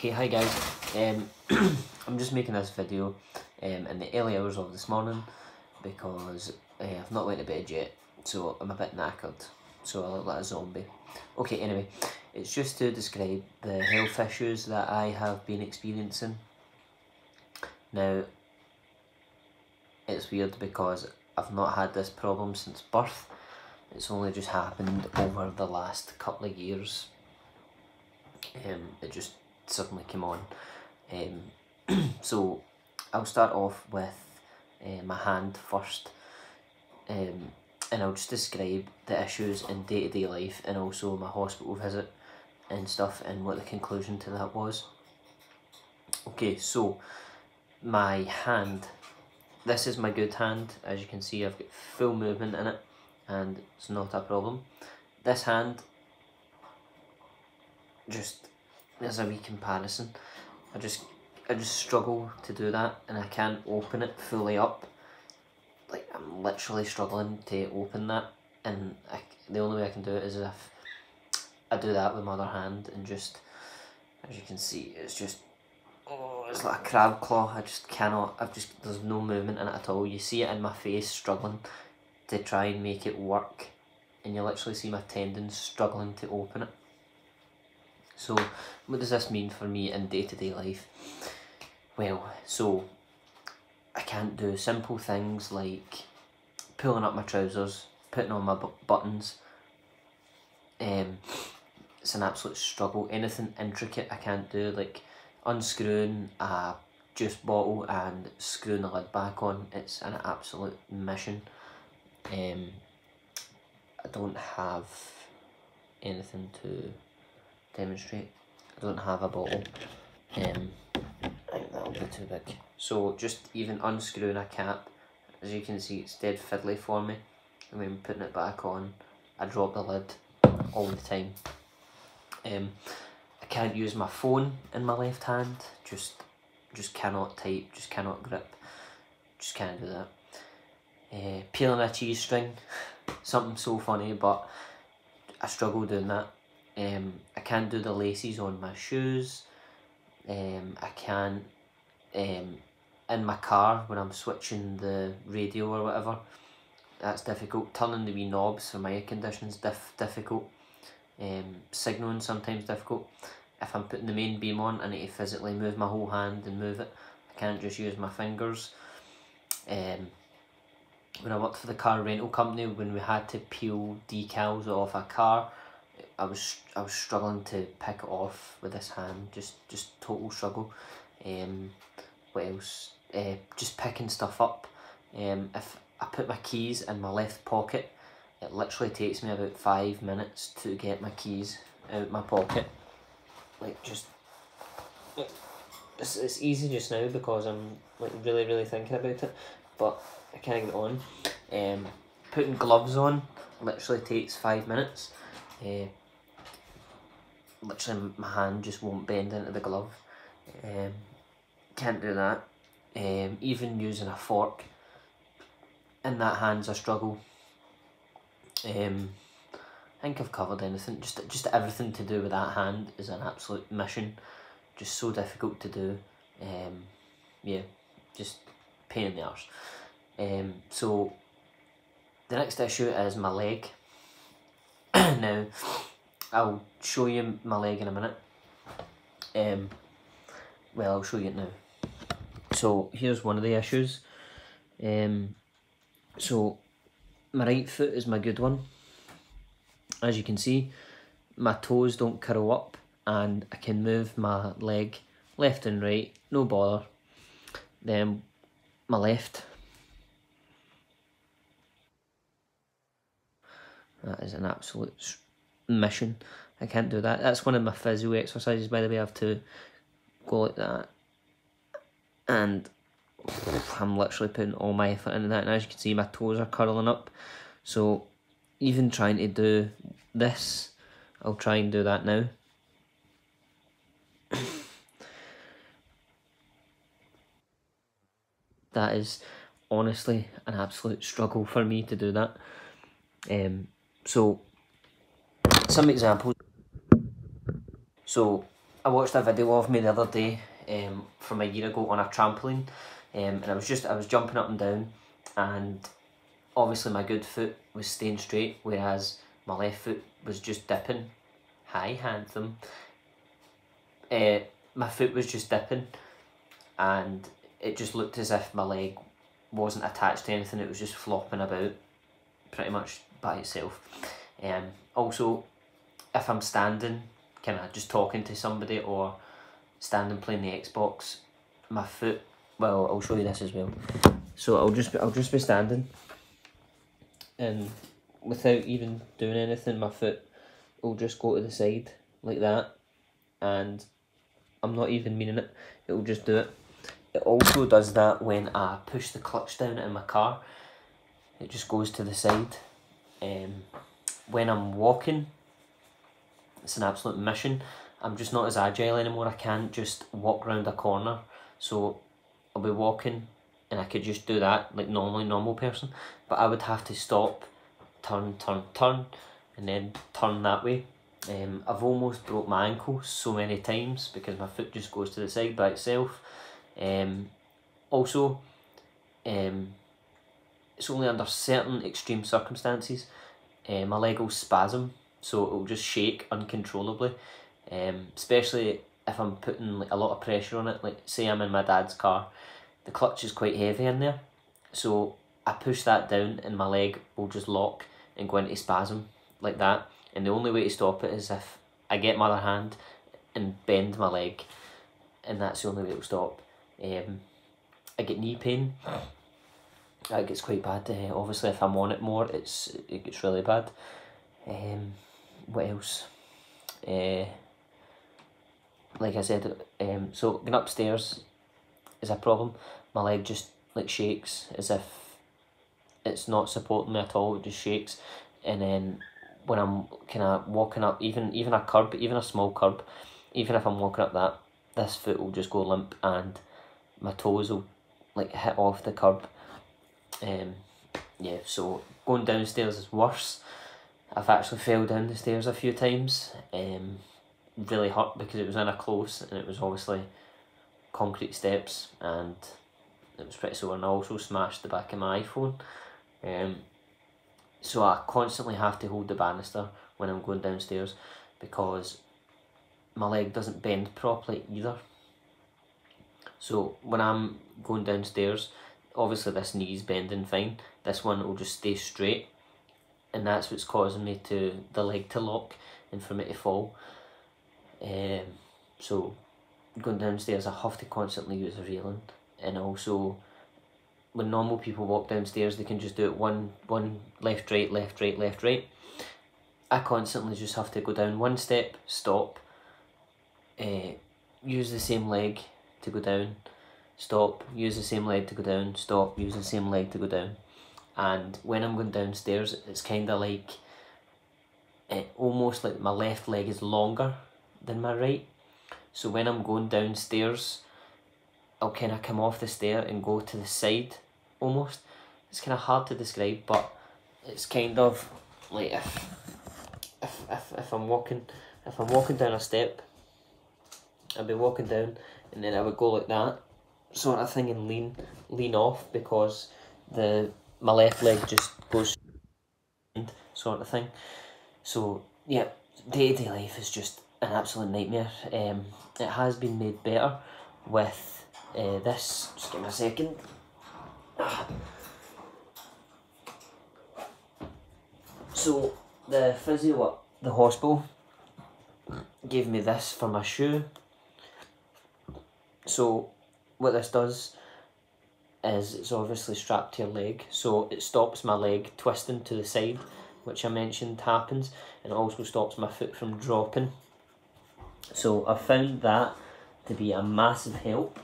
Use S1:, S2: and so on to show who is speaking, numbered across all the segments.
S1: Okay, hi guys. I'm just making this video in the early hours of this morning because I've not went to bed yet, so I'm a bit knackered, so I look like a zombie. Okay, anyway, it's just to describe the health issues that I have been experiencing. Now, it's weird because I've not had this problem since birth. It's only just happened over the last couple of years. It just suddenly came on. So I'll start off with my hand first, and I'll just describe the issues in day-to-day life and also my hospital visit and stuff and what the conclusion to that was. Okay, so my hand, this is my good hand. As you can see, I've got full movement in it and it's not a problem. This hand, just as a wee comparison, I just struggle to do that, and I can't open it fully up. Like, I'm literally struggling to open that, and the only way I can do it is if I do that with my other hand, and just, as you can see, it's just, oh, it's like a crab claw. I just cannot, there's no movement in it at all. You see it in my face struggling to try and make it work, and you literally see my tendons struggling to open it. So what does this mean for me in day-to-day life? Well, so I can't do simple things like pulling up my trousers, putting on my buttons. It's an absolute struggle. Anything intricate I can't do, like unscrewing a juice bottle and screwing the lid back on. It's an absolute mission. I don't have anything to demonstrate. I don't have a bottle. I think that'll be too big. So just even unscrewing a cap, as you can see, it's dead fiddly for me. And when putting it back on, I drop the lid all the time. I can't use my phone in my left hand. Just cannot type, just cannot grip. Just can't do that. Peeling a cheese string, something so funny, but I struggle doing that. I can't do the laces on my shoes. I can't, in my car when I'm switching the radio or whatever, that's difficult. Turning the wee knobs for my air conditioning's difficult. Signalling sometimes difficult. If I'm putting the main beam on, I need to physically move my whole hand and move it. I can't just use my fingers. When I worked for the car rental company, when we had to peel decals off a car, I was struggling to pick it off with this hand. Just total struggle. What else? Just picking stuff up. If I put my keys in my left pocket, it literally takes me about 5 minutes to get my keys out my pocket. Like, just it's easy just now because I'm like really thinking about it, but I can't get on. Putting gloves on literally takes 5 minutes. Literally my hand just won't bend into the glove. Can't do that. Even using a fork in that hand's a struggle. I think I've covered anything. Just everything to do with that hand is an absolute mission. Just so difficult to do. Yeah, just pain in the arse. So the next issue is my leg. Now, I'll show you my leg in a minute. Well, I'll show you it now. So here's one of the issues. So my right foot is my good one. As you can see, my toes don't curl up and I can move my leg left and right, no bother. Then my left, that is an absolute mission. I can't do that. That's one of my physio exercises, by the way. I have to go like that, and I'm literally putting all my effort into that, and as you can see, my toes are curling up. So even trying to do this, I'll try and do that now. That is honestly an absolute struggle for me to do that. So some examples. So I watched a video of me the other day from a year ago on a trampoline, and I was jumping up and down, and obviously my good foot was staying straight, whereas my left foot was just dipping. Hi, handsome. My foot was just dipping, and it just looked as if my leg wasn't attached to anything. It was just flopping about pretty much by itself. Also, if I'm standing, kind of just talking to somebody, or standing playing the Xbox, my foot, well, I'll show you this as well. So I'll just be standing, and without even doing anything, my foot will just go to the side like that, and I'm not even meaning it, it will just do it. It also does that when I push the clutch down in my car. It just goes to the side. When I'm walking, it's an absolute mission. I'm just not as agile anymore. I can't just walk round a corner. So I'll be walking and I could just do that like normal person. But I would have to stop, turn, and then turn that way. I've almost broke my ankle so many times because my foot just goes to the side by itself. Also, it's only under certain extreme circumstances my leg will spasm, so it will just shake uncontrollably, especially if I'm putting like a lot of pressure on it. Like say I'm in my dad's car, the clutch is quite heavy in there, so I push that down and my leg will just lock and go into spasm like that, and the only way to stop it is if I get my other hand and bend my leg, and that's the only way it will stop. I get knee pain. That gets quite bad. Obviously if I'm on it more, it gets really bad. What else? Like I said, so going upstairs is a problem. My leg just like shakes as if it's not supporting me at all. It just shakes. And then when I'm kind of walking up, even a curb, even a small curb, even if I'm walking up that, this foot will just go limp and my toes will like hit off the curb. Yeah, so going downstairs is worse. I've actually fell down the stairs a few times. Really hurt because it was in a close and it was obviously concrete steps and it was pretty sore, and I also smashed the back of my iPhone. So I constantly have to hold the banister when I'm going downstairs because my leg doesn't bend properly either. So when I'm going downstairs, obviously this knee's bending fine, this one will just stay straight, and that's what's causing me the leg to lock and for me to fall. So going downstairs I have to constantly use a railing, and also when normal people walk downstairs they can just do it one left right. I constantly just have to go down one step, stop, use the same leg to go down, stop, use the same leg to go down, stop, use the same leg to go down. And when I'm going downstairs, it's kind of like, almost like my left leg is longer than my right. So when I'm going downstairs, I'll kind of come off the stair and go to the side, almost. It's kind of hard to describe, but it's kind of like if I'm walking down a step, I'd be walking down and then I would go like that sort of thing and lean off because my left leg just goes sort of thing. So yeah, day-to-day life is just an absolute nightmare. It has been made better with this. Just give me a second. So the physio at the hospital gave me this for my shoe. So what this does is it's obviously strapped to your leg, so it stops my leg twisting to the side, which I mentioned happens, and it also stops my foot from dropping. So I found that to be a massive help.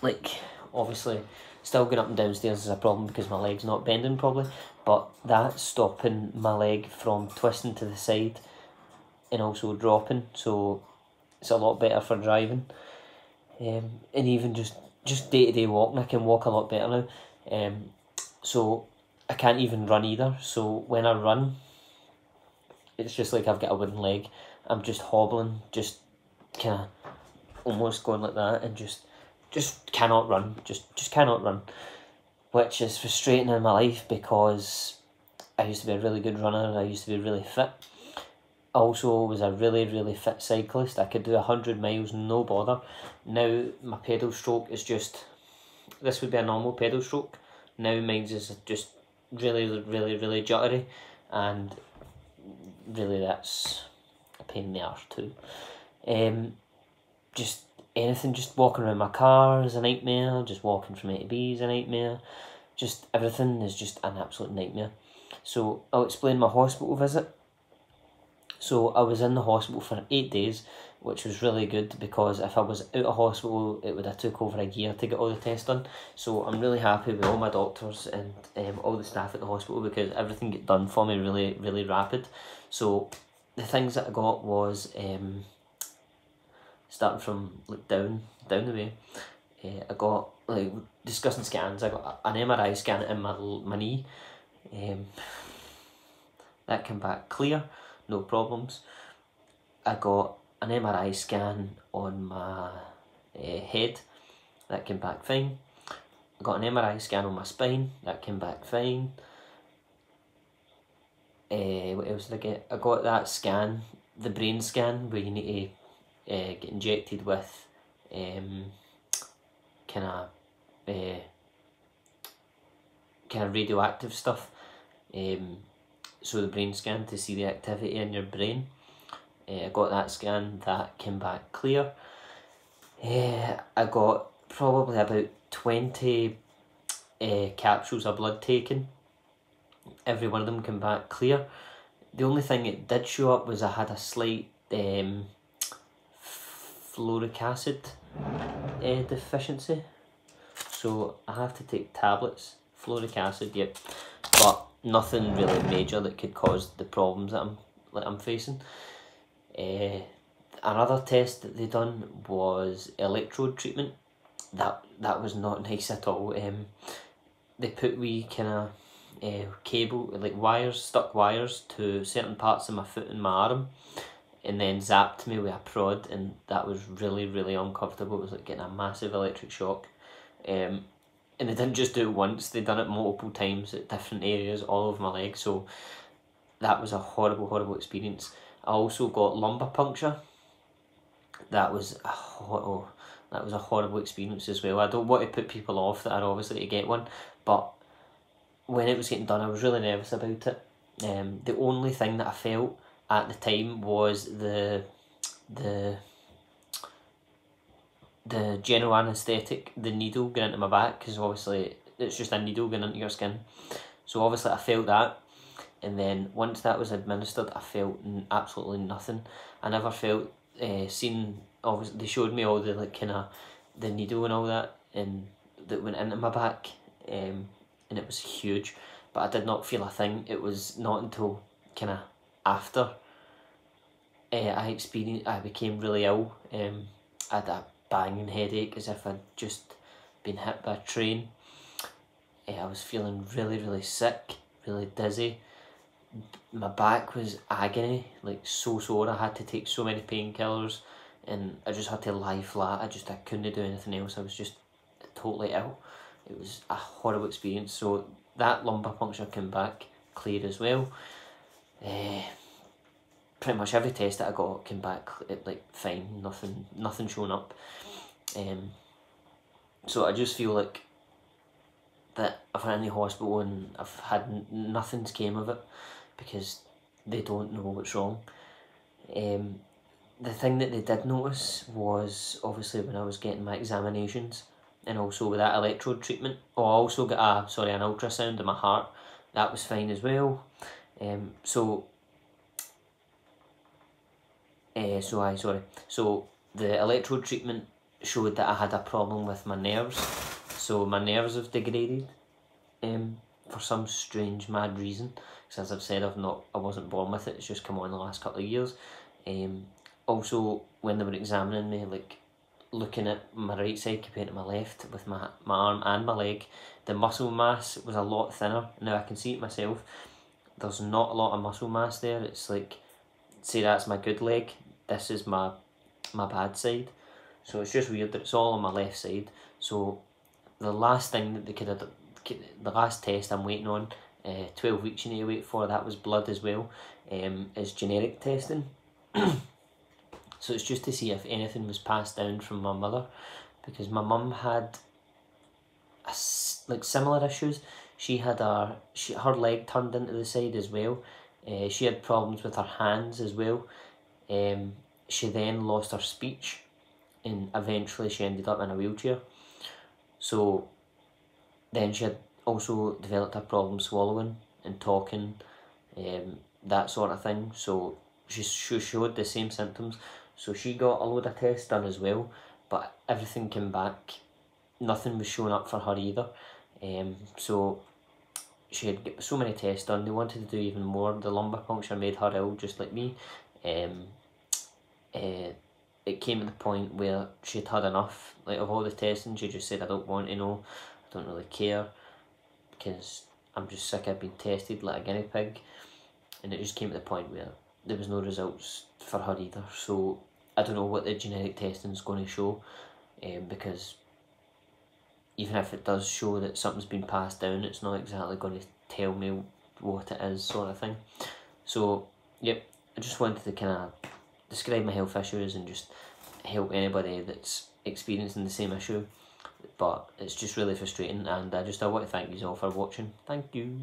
S1: Like obviously still going up and downstairs is a problem because my leg's not bending properly, but that's stopping my leg from twisting to the side and also dropping, so it's a lot better for driving. And even just day-to-day walking, I can walk a lot better now. So I can't even run either, so when I run, it's just like I've got a wooden leg. I'm just hobbling, just kind of almost going like that, and just cannot run, just cannot run, which is frustrating in my life because I used to be a really good runner, I used to be really fit. I also was a really, really fit cyclist. I could do 100 miles, no bother. Now my pedal stroke is just, this would be a normal pedal stroke. Now mine's is just really, really, really jittery, and really that's a pain in the arse too. Just anything, just walking around my car is a nightmare, just walking from A to B is a nightmare, just everything is just an absolute nightmare. So I'll explain my hospital visit. So I was in the hospital for 8 days, which was really good because if I was out of hospital, it would have took over a year to get all the tests done. So I'm really happy with all my doctors and all the staff at the hospital because everything got done for me really, really rapid. So the things that I got was, starting from like down the way, I got like discussing scans. I got an MRI scan in my knee. That came back clear, no problems. I got an MRI scan on my head, that came back fine. I got an MRI scan on my spine, that came back fine. What else did I get? I got that scan, the brain scan, where you need to get injected with kind of radioactive stuff. So the brain scan to see the activity in your brain. I got that scan, that came back clear. I got probably about 20 capsules of blood taken. Every one of them came back clear. The only thing it did show up was I had a slight fluoric acid deficiency. So I have to take tablets, fluoric acid, yep, but nothing really major that could cause the problems that I'm facing. Another test that they done was electrode treatment. That was not nice at all. They put wee kind of cable, like wires, stuck wires to certain parts of my foot and my arm, and then zapped me with a prod, and that was really, really uncomfortable. It was like getting a massive electric shock. And they didn't just do it once, they done it multiple times at different areas all over my leg, so that was a horrible, horrible experience. I also got lumbar puncture. That was a horrible experience as well. I don't want to put people off that are obviously to get one, but when it was getting done I was really nervous about it. The only thing that I felt at the time was the general anaesthetic, the needle going into my back, because obviously it's just a needle going into your skin. So obviously I felt that, and then once that was administered I felt absolutely nothing. I never felt, obviously they showed me all the like kind of the needle and all that, and that went into my back, and it was huge, but I did not feel a thing. It was not until kind of after I became really ill. I had a banging headache as if I'd just been hit by a train. I was feeling really, really sick, really dizzy. My back was agony, like so sore. I had to take so many painkillers, and I just had to lie flat. I couldn't do anything else. I was just totally ill. It was a horrible experience. So that lumbar puncture came back clear as well. Pretty much every test that I got came back like fine, nothing showing up. So I just feel like that I've been in the hospital and I've had nothing's came of it because they don't know what's wrong. The thing that they did notice was obviously when I was getting my examinations, and also with that electrode treatment. I also got an ultrasound of my heart. That was fine as well. So the electrode treatment showed that I had a problem with my nerves. So my nerves have degraded for some strange mad reason. Because as I've said, I wasn't born with it. It's just come on the last couple of years. Also, when they were examining me, like looking at my right side compared to my left with my arm and my leg, the muscle mass was a lot thinner. Now I can see it myself. There's not a lot of muscle mass there. It's like say that's my good leg, this is my bad side. So it's just weird that it's all on my left side. So the last thing that they could have, the last test I'm waiting on, 12 weeks you need to wait for, that was blood as well, is generic testing. So it's just to see if anything was passed down from my mother, because my mum had like similar issues. She had her leg turned into the side as well. She had problems with her hands as well. She then lost her speech, and eventually she ended up in a wheelchair. So then she had also developed a problem swallowing and talking, that sort of thing. So she showed the same symptoms. So she got a load of tests done as well, but everything came back. Nothing was showing up for her either. So she had got so many tests done. They wanted to do even more. The lumbar puncture made her ill, just like me. It came to the point where she'd had enough, like, of all the testing. She just said, I don't want to know, I don't really care, because I'm just sick of being tested like a guinea pig. And it just came to the point where there was no results for her either. So I don't know what the genetic testing is going to show, because even if it does show that something's been passed down, it's not exactly going to tell me what it is, sort of thing. So yep, I just wanted to kind of describe my health issues and just help anybody that's experiencing the same issue. But it's just really frustrating, and I want to thank you all for watching. Thank you.